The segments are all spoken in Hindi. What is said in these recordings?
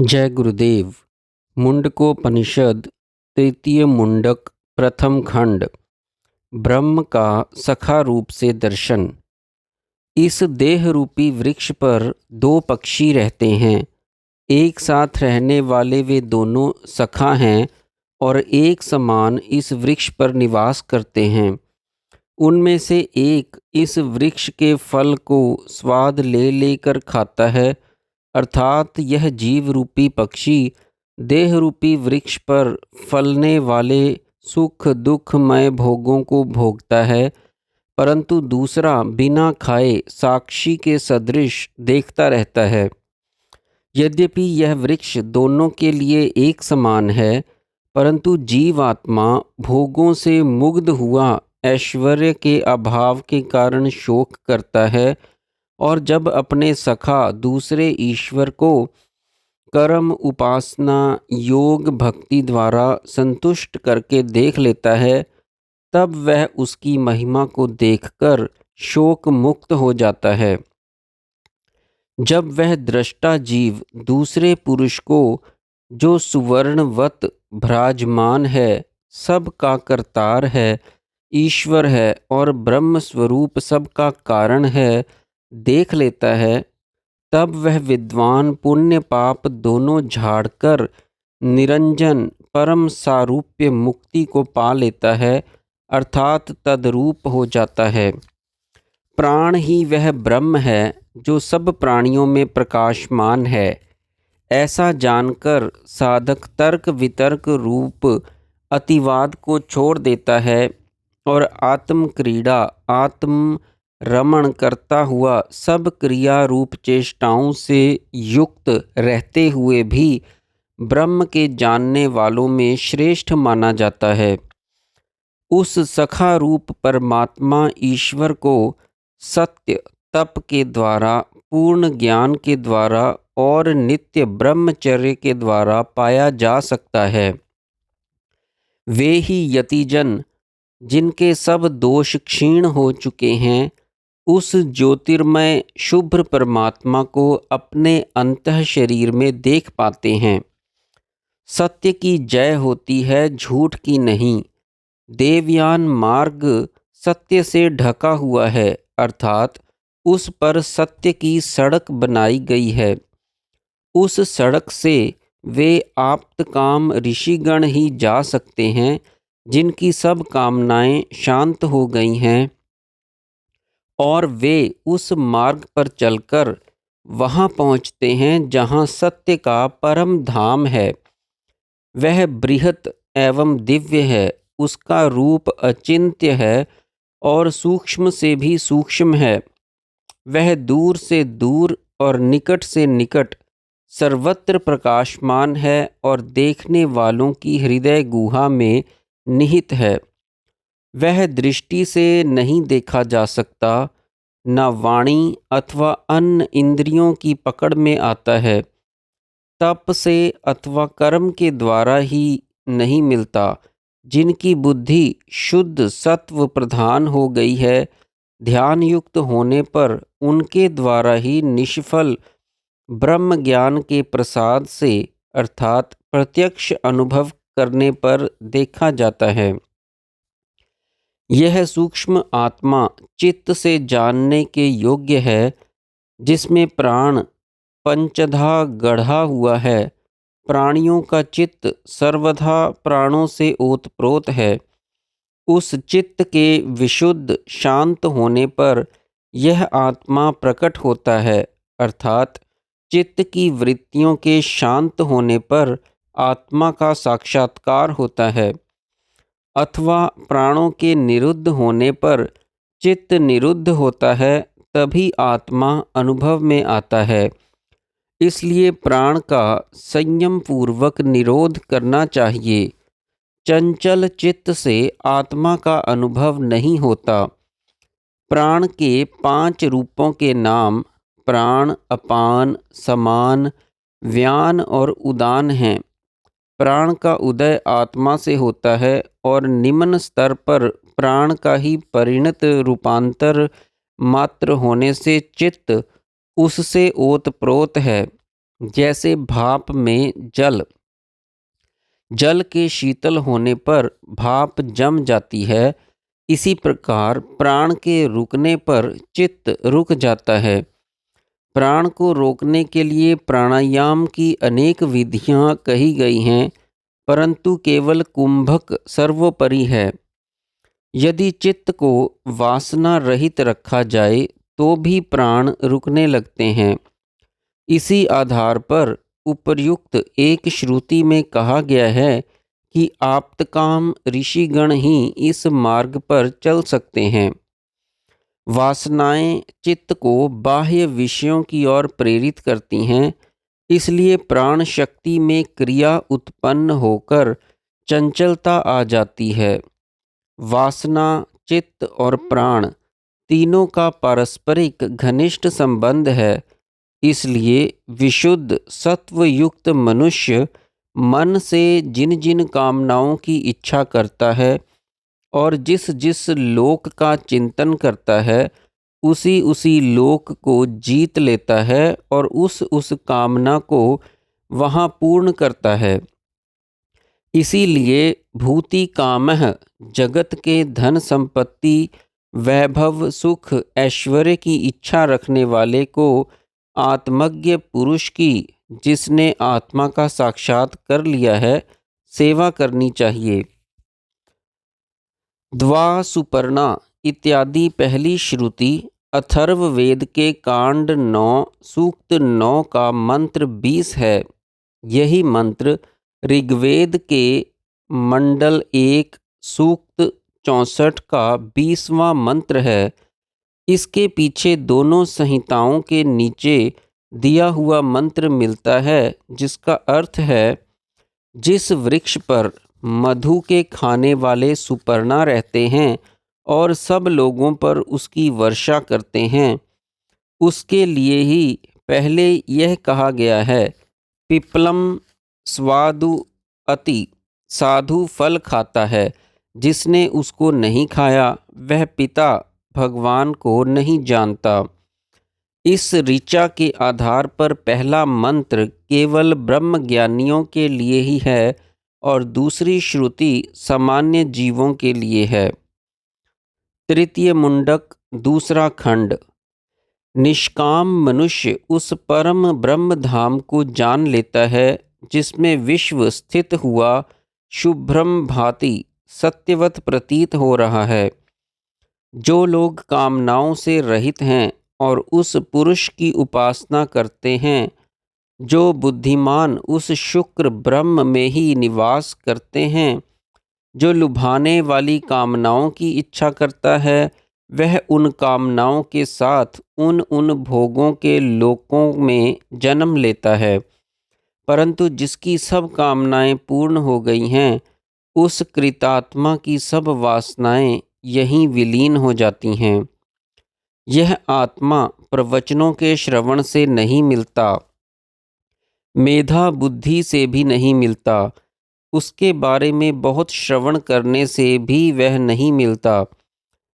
जय गुरुदेव। मुंडकोपनिषद तृतीय मुंडक प्रथम खंड। ब्रह्म का सखा रूप से दर्शन। इस देह रूपी वृक्ष पर दो पक्षी रहते हैं। एक साथ रहने वाले वे दोनों सखा हैं और एक समान इस वृक्ष पर निवास करते हैं। उनमें से एक इस वृक्ष के फल को स्वाद ले लेकर खाता है, अर्थात यह जीव रूपी पक्षी देह रूपी वृक्ष पर फलने वाले सुख दुखमय भोगों को भोगता है, परंतु दूसरा बिना खाए साक्षी के सदृश देखता रहता है। यद्यपि यह वृक्ष दोनों के लिए एक समान है, परंतु जीवात्मा भोगों से मुग्ध हुआ ऐश्वर्य के अभाव के कारण शोक करता है, और जब अपने सखा दूसरे ईश्वर को कर्म उपासना योग भक्ति द्वारा संतुष्ट करके देख लेता है, तब वह उसकी महिमा को देखकर शोक मुक्त हो जाता है। जब वह दृष्टा जीव दूसरे पुरुष को, जो सुवर्णवत भ्राजमान है, सब का करतार है, ईश्वर है और ब्रह्म स्वरूप सब का कारण है, देख लेता है, तब वह विद्वान पुण्य पाप दोनों झाड़कर निरंजन परम सारूप्य मुक्ति को पा लेता है, अर्थात तद्रूप हो जाता है। प्राण ही वह ब्रह्म है जो सब प्राणियों में प्रकाशमान है। ऐसा जानकर साधक तर्क वितर्क रूप अतिवाद को छोड़ देता है और आत्म क्रीड़ा आत्म रमण करता हुआ सब क्रिया रूप चेष्टाओं से युक्त रहते हुए भी ब्रह्म के जानने वालों में श्रेष्ठ माना जाता है। उस सखा रूप परमात्मा ईश्वर को सत्य तप के द्वारा, पूर्ण ज्ञान के द्वारा और नित्य ब्रह्मचर्य के द्वारा पाया जा सकता है। वे ही यतिजन जिनके सब दोष क्षीण हो चुके हैं, उस ज्योतिर्मय शुभ्र परमात्मा को अपने अंतः शरीर में देख पाते हैं। सत्य की जय होती है, झूठ की नहीं। देवयान मार्ग सत्य से ढका हुआ है, अर्थात उस पर सत्य की सड़क बनाई गई है। उस सड़क से वे आप्तकाम ऋषिगण ही जा सकते हैं, जिनकी सब कामनाएं शांत हो गई हैं, और वे उस मार्ग पर चलकर वहां पहुंचते हैं जहां सत्य का परम धाम है। वह बृहत एवं दिव्य है, उसका रूप अचिंत्य है और सूक्ष्म से भी सूक्ष्म है। वह दूर से दूर और निकट से निकट सर्वत्र प्रकाशमान है और देखने वालों की हृदय गुहा में निहित है। वह दृष्टि से नहीं देखा जा सकता, न वाणी अथवा अन्य इंद्रियों की पकड़ में आता है। तप से अथवा कर्म के द्वारा ही नहीं मिलता। जिनकी बुद्धि शुद्ध सत्व प्रधान हो गई है, ध्यान युक्त होने पर उनके द्वारा ही निष्फल ब्रह्म ज्ञान के प्रसाद से, अर्थात प्रत्यक्ष अनुभव करने पर देखा जाता है। यह सूक्ष्म आत्मा चित्त से जानने के योग्य है, जिसमें प्राण पंचधा गढ़ा हुआ है। प्राणियों का चित्त सर्वथा प्राणों से ओतप्रोत है। उस चित्त के विशुद्ध शांत होने पर यह आत्मा प्रकट होता है, अर्थात चित्त की वृत्तियों के शांत होने पर आत्मा का साक्षात्कार होता है, अथवा प्राणों के निरुद्ध होने पर चित्त निरुद्ध होता है, तभी आत्मा अनुभव में आता है। इसलिए प्राण का संयम पूर्वक निरोध करना चाहिए। चंचल चित्त से आत्मा का अनुभव नहीं होता। प्राण के 5 रूपों के नाम प्राण, अपान, समान, व्यान और उदान हैं। प्राण का उदय आत्मा से होता है और निम्न स्तर पर प्राण का ही परिणत रूपांतर मात्र होने से चित्त उससे ओतप्रोत है। जैसे भाप में जल, जल के शीतल होने पर भाप जम जाती है, इसी प्रकार प्राण के रुकने पर चित्त रुक जाता है। प्राण को रोकने के लिए प्राणायाम की अनेक विधियां कही गई हैं, परंतु केवल कुंभक सर्वोपरि है। यदि चित्त को वासना रहित रखा जाए तो भी प्राण रुकने लगते हैं। इसी आधार पर उपर्युक्त एक श्रुति में कहा गया है कि आप्तकाम ऋषिगण ही इस मार्ग पर चल सकते हैं। वासनाएं चित्त को बाह्य विषयों की ओर प्रेरित करती हैं, इसलिए प्राण शक्ति में क्रिया उत्पन्न होकर चंचलता आ जाती है। वासना, चित्त और प्राण तीनों का पारस्परिक घनिष्ठ संबंध है। इसलिए विशुद्ध सत्वयुक्त मनुष्य मन से जिन जिन कामनाओं की इच्छा करता है और जिस जिस लोक का चिंतन करता है, उसी उसी लोक को जीत लेता है और उस कामना को वहाँ पूर्ण करता है। इसीलिए भूति कामः जगत के धन संपत्ति, वैभव, सुख, ऐश्वर्य की इच्छा रखने वाले को आत्मज्ञ पुरुष की, जिसने आत्मा का साक्षात कर लिया है, सेवा करनी चाहिए। द्वा सुपर्णा इत्यादि पहली श्रुति अथर्ववेद के कांड 9 सूक्त 9 का मंत्र 20 है। यही मंत्र ऋग्वेद के मंडल 1 सूक्त 64 का 20वां मंत्र है। इसके पीछे दोनों संहिताओं के नीचे दिया हुआ मंत्र मिलता है, जिसका अर्थ है, जिस वृक्ष पर मधु के खाने वाले सुपर्णा रहते हैं और सब लोगों पर उसकी वर्षा करते हैं, उसके लिए ही पहले यह कहा गया है, पिप्पलम स्वादु अति, साधु फल खाता है, जिसने उसको नहीं खाया वह पिता भगवान को नहीं जानता। इस ऋचा के आधार पर पहला मंत्र केवल ब्रह्मज्ञानियों के लिए ही है और दूसरी श्रुति सामान्य जीवों के लिए है। तृतीय मुंडक दूसरा खंड। निष्काम मनुष्य उस परम ब्रह्म धाम को जान लेता है जिसमें विश्व स्थित हुआ शुभ्रम भांति सत्यवत प्रतीत हो रहा है। जो लोग कामनाओं से रहित हैं और उस पुरुष की उपासना करते हैं, जो बुद्धिमान उस शुक्र ब्रह्म में ही निवास करते हैं, जो लुभाने वाली कामनाओं की इच्छा करता है, वह उन कामनाओं के साथ उन उन भोगों के लोकों में जन्म लेता है। परंतु जिसकी सब कामनाएं पूर्ण हो गई हैं, उस कृतात्मा की सब वासनाएं यहीं विलीन हो जाती हैं। यह आत्मा प्रवचनों के श्रवण से नहीं मिलता, मेधा बुद्धि से भी नहीं मिलता, उसके बारे में बहुत श्रवण करने से भी वह नहीं मिलता।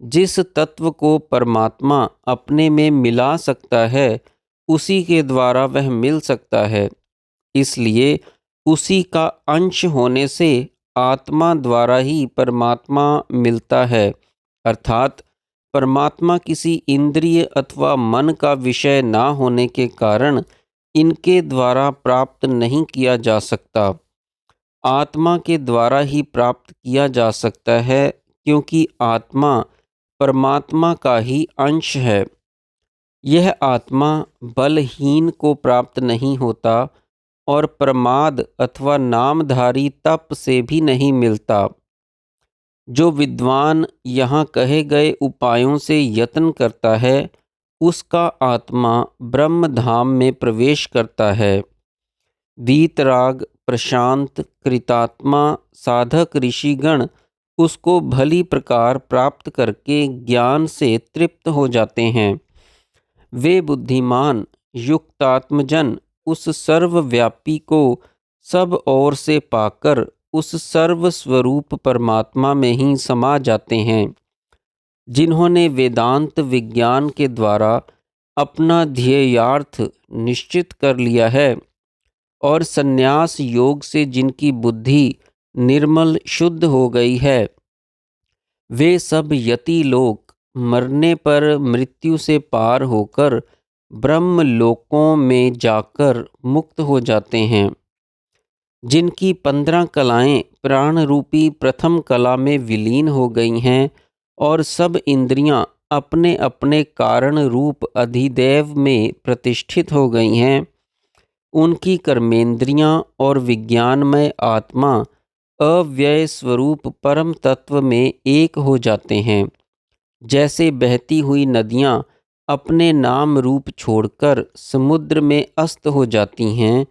जिस तत्व को परमात्मा अपने में मिला सकता है, उसी के द्वारा वह मिल सकता है। इसलिए उसी का अंश होने से आत्मा द्वारा ही परमात्मा मिलता है, अर्थात परमात्मा किसी इंद्रिय अथवा मन का विषय ना होने के कारण इनके द्वारा प्राप्त नहीं किया जा सकता। आत्मा के द्वारा ही प्राप्त किया जा सकता है, क्योंकि आत्मा परमात्मा का ही अंश है। यह आत्मा बलहीन को प्राप्त नहीं होता और प्रमाद अथवा नामधारी तप से भी नहीं मिलता। जो विद्वान यहाँ कहे गए उपायों से यत्न करता है, उसका आत्मा ब्रह्म धाम में प्रवेश करता है। वीतराग, प्रशांत, कृतात्मा साधक ऋषिगण उसको भली प्रकार प्राप्त करके ज्ञान से तृप्त हो जाते हैं। वे बुद्धिमान युक्तात्मजन उस सर्वव्यापी को सब ओर से पाकर उस सर्वस्वरूप परमात्मा में ही समा जाते हैं। जिन्होंने वेदांत विज्ञान के द्वारा अपना ध्येयार्थ निश्चित कर लिया है, और संन्यास योग से जिनकी बुद्धि निर्मल शुद्ध हो गई है, वे सब यति लोग मरने पर मृत्यु से पार होकर ब्रह्म लोकों में जाकर मुक्त हो जाते हैं। जिनकी 15 कलाएं प्राण रूपी प्रथम कला में विलीन हो गई हैं और सब इंद्रियां अपने अपने कारण रूप अधिदैव में प्रतिष्ठित हो गई हैं, उनकी कर्मेंद्रियां और विज्ञानमय आत्मा अव्यय स्वरूप परम तत्व में एक हो जाते हैं। जैसे बहती हुई नदियां अपने नाम रूप छोड़कर समुद्र में अस्त हो जाती हैं,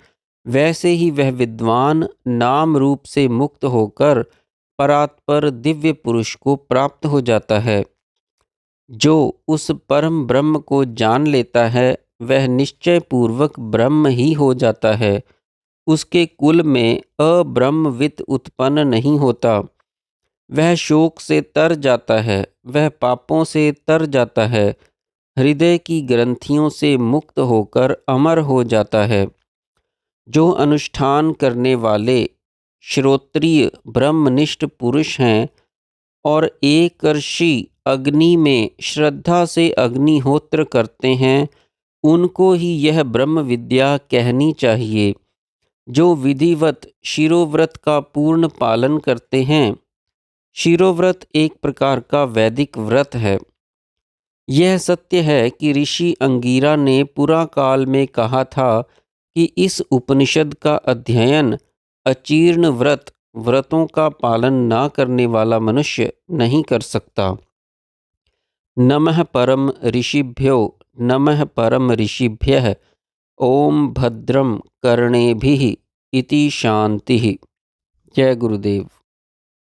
वैसे ही वह विद्वान नाम रूप से मुक्त होकर परात्पर दिव्य पुरुष को प्राप्त हो जाता है। जो उस परम ब्रह्म को जान लेता है, वह निश्चय पूर्वक ब्रह्म ही हो जाता है। उसके कुल में अब्रह्मवित् उत्पन्न नहीं होता। वह शोक से तर जाता है, वह पापों से तर जाता है, हृदय की ग्रंथियों से मुक्त होकर अमर हो जाता है। जो अनुष्ठान करने वाले श्रोत्रिय ब्रह्मनिष्ठ पुरुष हैं और एकर्षि अग्नि में श्रद्धा से अग्निहोत्र करते हैं, उनको ही यह ब्रह्म विद्या कहनी चाहिए। जो विधिवत शिरोव्रत का पूर्ण पालन करते हैं, शिरोव्रत एक प्रकार का वैदिक व्रत है। यह सत्य है कि ऋषि अंगीरा ने पुरा काल में कहा था कि इस उपनिषद का अध्ययन अचीर्ण व्रतों का पालन ना करने वाला मनुष्य नहीं कर सकता। नमः परम ऋषिभ्यो नमः परम ऋषिभ्यः। ओम भद्रम कर्णेभिः इति शांतिः। जय गुरुदेव।